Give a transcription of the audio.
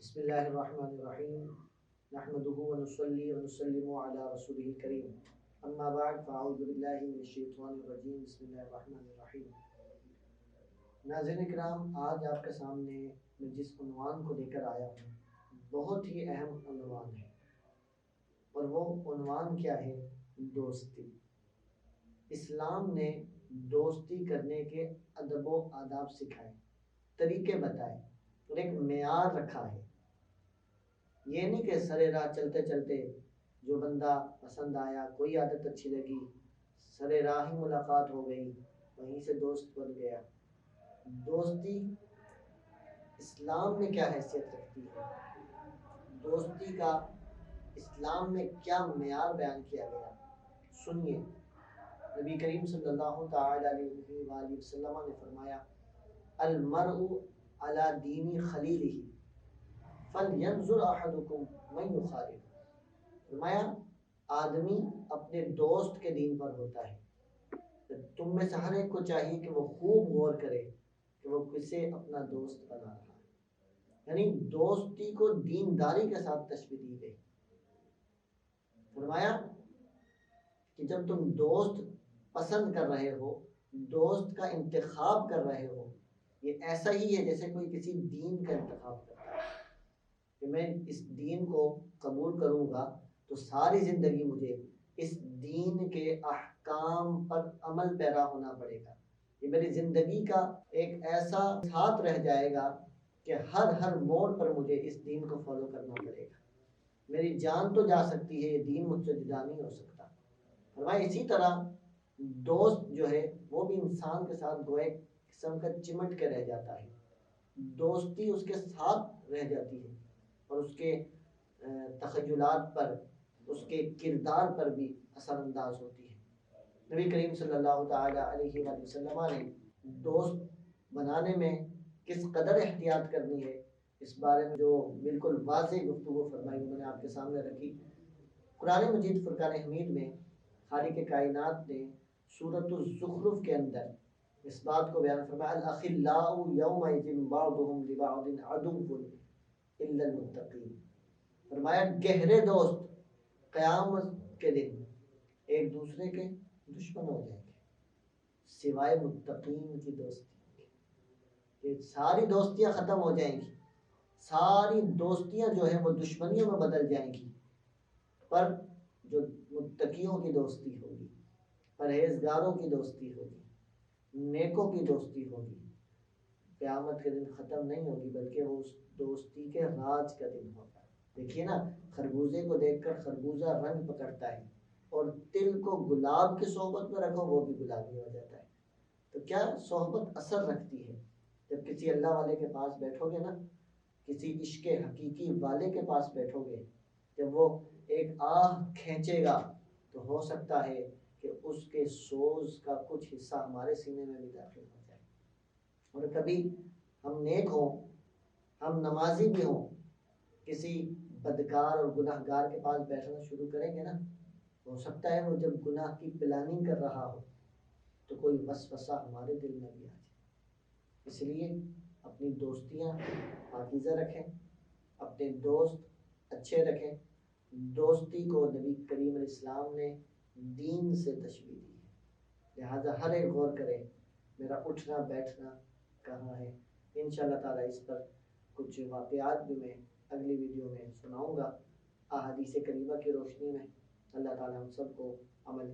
بسم اللہ الرحمن الرحیم نحمده ونصلي ونسلم على رسوله الکریم اما بعد فاعوذ باللہ من الشیطان الرجیم بسم اللہ الرحمن الرحیم۔ ناظرین کرام، آج آپ کے سامنے میں جس عنوان کو لے کر آیا ہوں بہت ہی اہم عنوان ہے، اور وہ عنوان کیا ہے؟ دوستی۔ اسلام نے دوستی کرنے کے ادب و آداب سکھائے، طریقے بتائے اور ایک معیار رکھا ہے۔ یہ نہیں کہ سرے راہ چلتے چلتے جو بندہ پسند آیا، کوئی عادت اچھی لگی، سرے راہ ہی ملاقات ہو گئی، وہیں سے دوست بن گیا۔ دوستی اسلام میں کیا حیثیت رکھتی ہے؟ دوستی کا اسلام میں کیا معیار بیان کیا گیا؟ سنیے، نبی کریم صلی اللہ تعالی علیہ وآلہ وسلم نے فرمایا: المرء علی دین خلیلہ فلینظر احدکم من یخالل۔ فرمایا آدمی اپنے دوست کے دین پر ہوتا ہے۔ تم میں سے ہر ایک کو چاہیے کہ وہ خوب غور کرے کہ وہ کسے اپنا دوست بنا رہا ہے، یعنی دوستی کو دینداری کے ساتھ تشبیہ دی گئی۔ فرمایا کہ جب تم دوست پسند کر رہے ہو، دوست کا انتخاب کر رہے ہو، یہ ایسا ہی ہے جیسے کوئی کسی دین کا انتخاب کرتا ہے کہ میں اس دین کو قبول کروں گا تو ساری زندگی مجھے اس دین کے احکام پر عمل پیرا ہونا پڑے گا، یہ میری زندگی کا ایک ایسا ساتھ رہ جائے گا کہ ہر موڑ پر مجھے اس دین کو فالو کرنا پڑے گا۔ میری جان تو جا سکتی ہے، یہ دین مجھ سے جدا نہیں ہو سکتا۔ فرمایا اسی طرح دوست جو ہے وہ بھی انسان کے ساتھ گوئے قسم کا چمٹ کے رہ جاتا ہے، دوستی اس کے ساتھ رہ جاتی ہے اور اس کے تخیلات پر، اس کے کردار پر بھی اثر انداز ہوتی ہے۔ نبی کریم صلی اللہ تعالی علیہ وآلہ وسلم نے دوست بنانے میں کس قدر احتیاط کرنی ہے اس بارے میں جو بالکل واضح گفتگو فرمائی انہوں نے آپ کے سامنے رکھی۔ قرآن مجید فرقان حمید میں خالق کائنات نے سورۃ الزخرف کے اندر اس بات کو بیان فرمایا: الاخلاء یومئذ بعضهم لبعض عدو الا المتقین۔ فرمایا گہرے دوست قیامت کے دن ایک دوسرے کے دشمن ہو جائیں گے سوائے متقین کی دوستی کہ ساری دوستیاں ختم ہو جائیں گی، ساری دوستیاں جو ہیں وہ دشمنیوں میں بدل جائیں گی، پر جو متقیوں کی دوستی ہوگی، پرہیزگاروں کی دوستی ہوگی، نیکوں کی دوستی ہوگی، قیامت کے دن ختم نہیں ہوگی بلکہ وہ اس دوستی کے راج کا دن ہوگا۔ دیکھیے نا، خربوزے کو دیکھ کر خربوزہ رنگ پکڑتا ہے، اور تل کو گلاب کی صحبت میں رکھو وہ بھی گلابی ہو جاتا ہے۔ تو کیا صحبت اثر رکھتی ہے؟ جب کسی اللہ والے کے پاس بیٹھو گے نا، کسی عشق حقیقی والے کے پاس بیٹھو گے، جب وہ ایک آہ کھینچے گا تو ہو سکتا ہے کہ اس کے سوز کا کچھ حصہ ہمارے سینے میں بھی داخل ہو جائے۔ اور کبھی ہم نیک ہوں، ہم نمازی بھی ہوں، کسی بدکار اور گناہ گار کے پاس بیٹھنا شروع کریں گے نا، ہو سکتا ہے وہ جب گناہ کی پلاننگ کر رہا ہو تو کوئی وسوسہ ہمارے دل میں بھی آ جائے۔ اس لیے اپنی دوستیاں پاکیزہ رکھیں، اپنے دوست اچھے رکھیں۔ دوستی کو نبی کریم علیہ السلام نے دین سے تشبیہ دی ہے، لہذا ہر ایک غور کرے میرا اٹھنا بیٹھنا کہاں ہے۔ انشاءاللہ تعالیٰ اس پر کچھ واقعات بھی میں اگلی ویڈیو میں سناؤں گا، احادیث کریمہ کی روشنی میں۔ اللہ تعالیٰ ہم سب کو عمل